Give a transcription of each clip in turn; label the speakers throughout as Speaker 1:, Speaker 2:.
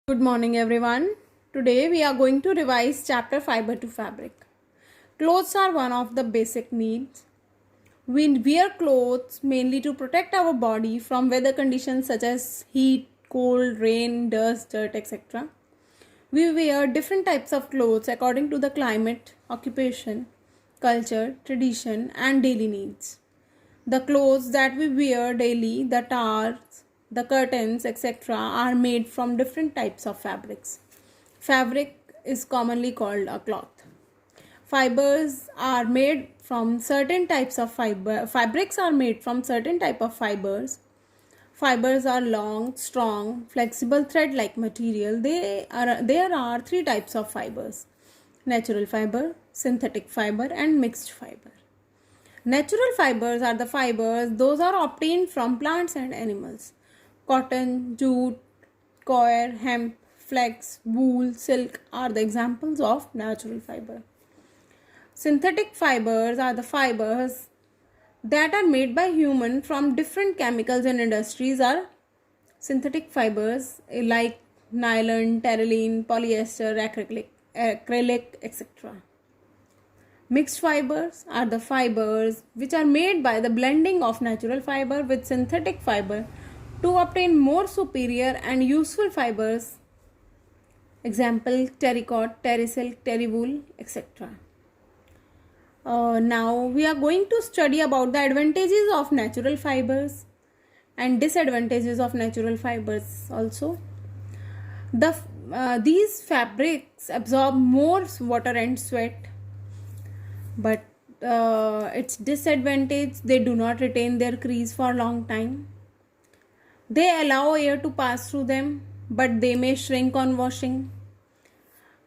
Speaker 1: Good morning, everyone. Today we are going to revise chapter Fiber to Fabric. Clothes are one of the basic needs. We wear clothes mainly to protect our body from weather conditions such as heat, cold, rain, dust, dirt, etc. We wear different types of clothes according to the climate, occupation, culture, tradition, and daily needs. The clothes that we wear daily, the towels, the curtains, etc., are made from different types of fabrics. Fabric is commonly called a cloth. Fibers are made from certain types of fiber. Fabrics are made from certain type of fibers. Fibers are long, strong, flexible thread-like material. There are three types of fibers: natural fiber, synthetic fiber, and mixed fiber. Natural fibers are the fibers those are obtained from plants and animals. Cotton, jute, coir, hemp, flax, wool, silk are the examples of natural fiber. Synthetic fibers are the fibers that are made by humans from different chemicals and industries are synthetic fibers like nylon, terylene, polyester, acrylic, etc. Mixed fibers are the fibers which are made by the blending of natural fiber with synthetic fiber to obtain more superior and useful fibers. Example: terracotta, terrysilk, terrywool, etc. Now we are going to study about the advantages of natural fibers and disadvantages of natural fibers also. These fabrics absorb more water and sweat, but its disadvantage, they do not retain their crease for a long time. They allow air to pass through them, but they may shrink on washing.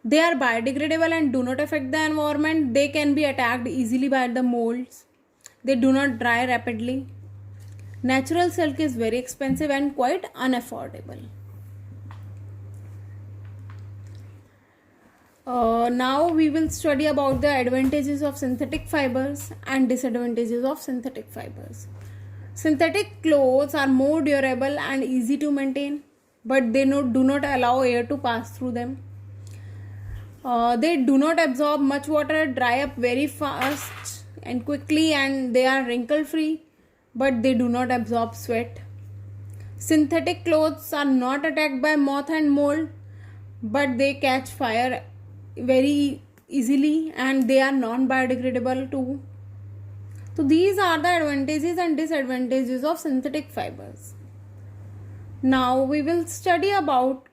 Speaker 1: They are biodegradable and do not affect the environment. They can be attacked easily by the molds. They do not dry rapidly. Natural silk is very expensive and quite unaffordable. Now we will study about the advantages of synthetic fibers and disadvantages of synthetic fibers. Synthetic clothes are more durable and easy to maintain, but they do not allow air to pass through them. They do not absorb much water, dry up very fast and quickly, and they are wrinkle free, but they do not absorb sweat. Synthetic clothes are not attacked by moth and mold, but they catch fire very easily and they are non-biodegradable too. So these are the advantages and disadvantages of synthetic fibers. Now we will study about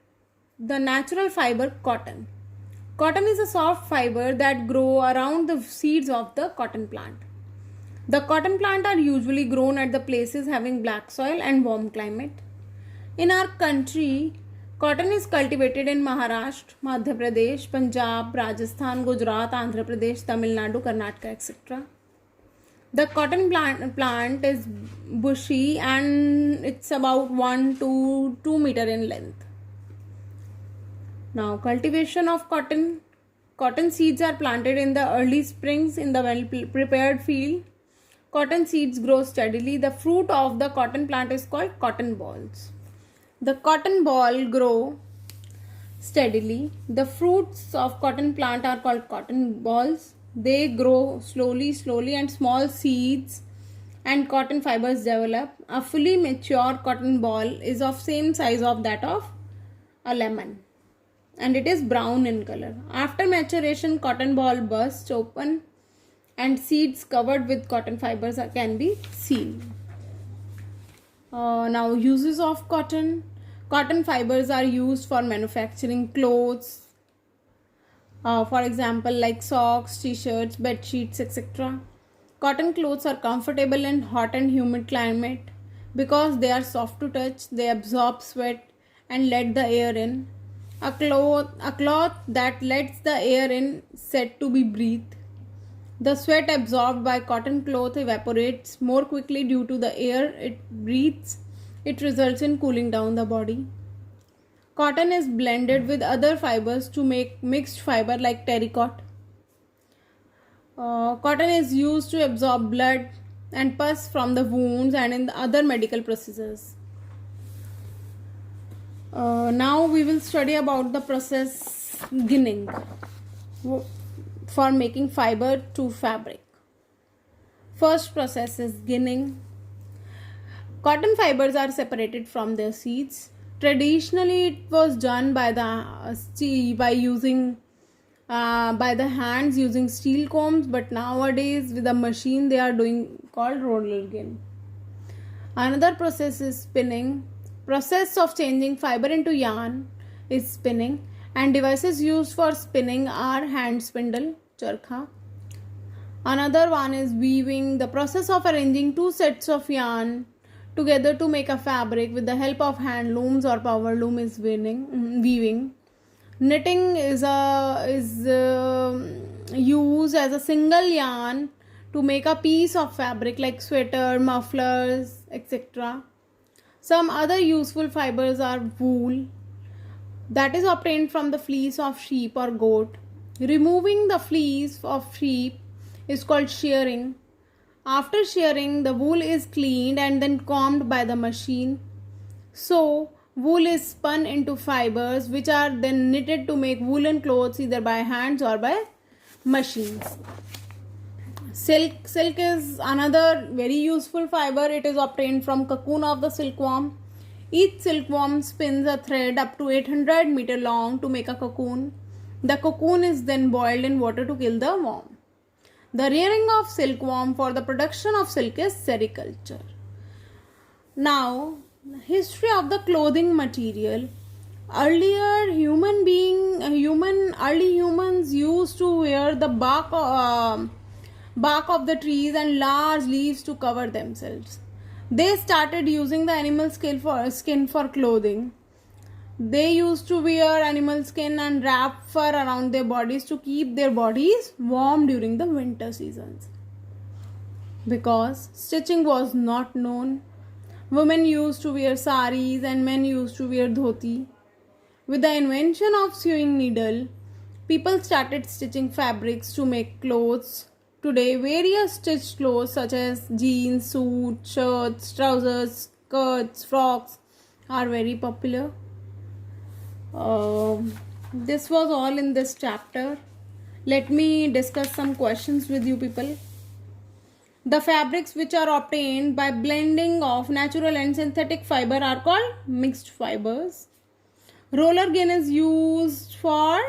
Speaker 1: the natural fiber cotton. Cotton is a soft fiber that grow around the seeds of the cotton plant. The cotton plant are usually grown at the places having black soil and warm climate. In our country, cotton is cultivated in Maharashtra, Madhya Pradesh, Punjab, Rajasthan, Gujarat, Andhra Pradesh, Tamil Nadu, Karnataka, etc. The cotton plant is bushy and it's about 1 to 2 meter in length. Now, cultivation of cotton. Cotton seeds are planted in the early springs in the well-prepared field. Cotton seeds grow steadily. The fruit of the cotton plant is called cotton balls. The cotton ball grow steadily. The fruits of cotton plant are called cotton balls. They grow slowly and small seeds and cotton fibers develop. A fully mature cotton ball is of same size of that of a lemon and it is brown in color. After maturation, cotton ball bursts open and seeds covered with cotton fibers can be seen. Now uses of cotton. Cotton fibers are used for manufacturing clothes. For example, like socks, t-shirts, bed sheets, etc. Cotton clothes are comfortable in hot and humid climate because they are soft to touch. They absorb sweat and let the air in. A cloth that lets the air in said to be breathed. The sweat absorbed by cotton cloth evaporates more quickly due to the air it breathes. It results in cooling down the body. Cotton is blended with other fibers to make mixed fiber like terracotta. Cotton is used to absorb blood and pus from the wounds and in the other medical procedures. Now we will study about the process ginning for making fiber to fabric. First process is ginning. Cotton fibers are separated from their seeds. Traditionally, it was done by the hands using steel combs, but nowadays with a machine they are doing called roller gin. Another process is spinning. Process of changing fiber into yarn is spinning, and devices used for spinning are hand spindle, charkha. Another one is weaving. The process of arranging two sets of yarn together to make a fabric with the help of hand looms or power loom is weaving. Knitting is used as a single yarn to make a piece of fabric like sweater, mufflers, etc. Some other useful fibers are wool, that is obtained from the fleece of sheep or goat. Removing the fleece of sheep is called shearing. After shearing, the wool is cleaned and then combed by the machine. So, wool is spun into fibers which are then knitted to make woolen clothes either by hands or by machines. Silk is another very useful fiber. It is obtained from cocoon of the silkworm. Each silkworm spins a thread up to 800 meter long to make a cocoon. The cocoon is then boiled in water to kill the worm. The rearing of silkworm for the production of silk is sericulture. Now, history of the clothing material. Earlier, early humans used to wear the bark of the trees and large leaves to cover themselves. They started using the animal skin for clothing. They used to wear animal skin and wrap fur around their bodies to keep their bodies warm during the winter seasons. Because stitching was not known, women used to wear saris and men used to wear dhoti. With the invention of sewing needle, people started stitching fabrics to make clothes. Today, various stitched clothes such as jeans, suits, shirts, trousers, skirts, frocks are very popular. This was all in this chapter. Let me discuss some questions with you people. The fabrics which are obtained by blending of natural and synthetic fiber are called mixed fibers. Roller gin is used for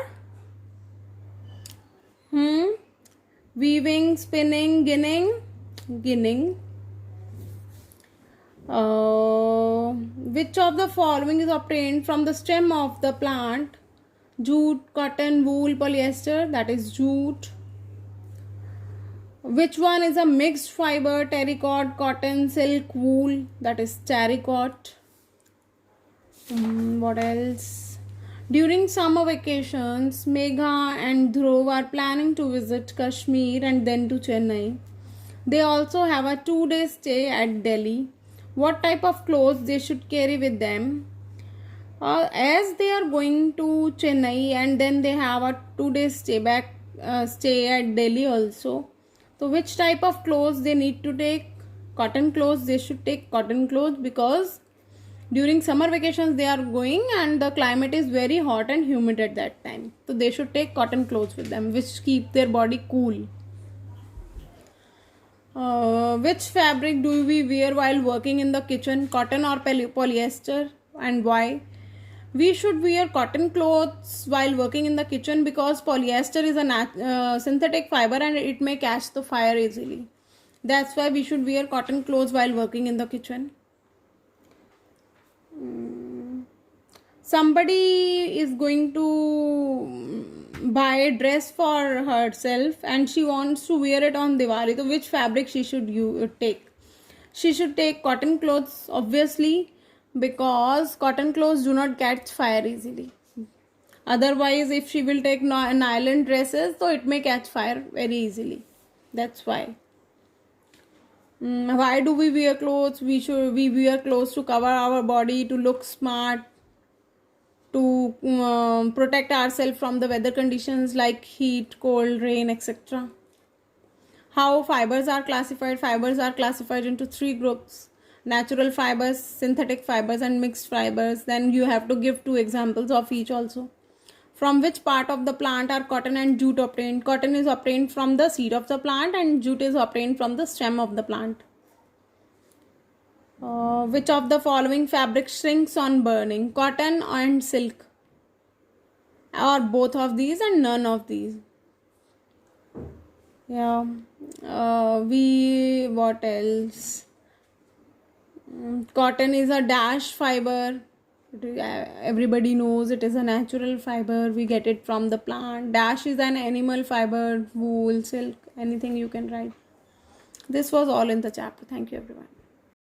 Speaker 1: weaving, spinning, ginning. Which of the following is obtained from the stem of the plant? Jute, cotton, wool, polyester, that is jute. Which one is a mixed fiber? Terracotta, cotton, silk, wool, that is terracotta. What else? During summer vacations, Megha and Dhruv are planning to visit Kashmir and then to Chennai. They also have a 2-day stay at Delhi. What type of clothes they should carry with them? As they are going to Chennai and then they have a 2-day stay at Delhi also. So which type of clothes they need to take? Cotton clothes. They should take cotton clothes because during summer vacations they are going and the climate is very hot and humid at that time. So they should take cotton clothes with them which keep their body cool. Which fabric do we wear while working in the kitchen? Cotton or polyester, and why? We should wear cotton clothes while working in the kitchen because polyester is a synthetic fiber and it may catch the fire easily. That's why we should wear cotton clothes while working in the kitchen. Somebody is going to buy a dress for herself and she wants to wear it on Diwali. So which fabric she should take? She should take cotton clothes, obviously, because cotton clothes do not catch fire easily. Otherwise, if she will take nylon dresses, so it may catch fire very easily. That's why. Why do we wear clothes? We wear clothes to cover our body, to look smart, to protect ourselves from the weather conditions like heat, cold, rain, etc. How fibers are classified? Fibers are classified into 3 groups. natural fibers, synthetic fibers, and mixed fibers. Then you have to give 2 examples of each also. From which part of the plant are cotton and jute obtained? Cotton is obtained from the seed of the plant and jute is obtained from the stem of the plant. Which of the following fabric shrinks on burning? Cotton and silk, or both of these and none of these. Yeah. What else? Cotton is a dash fiber. Everybody knows it is a natural fiber. We get it from the plant. Dash is an animal fiber, wool, silk, anything you can write. This was all in the chapter. Thank you, everyone.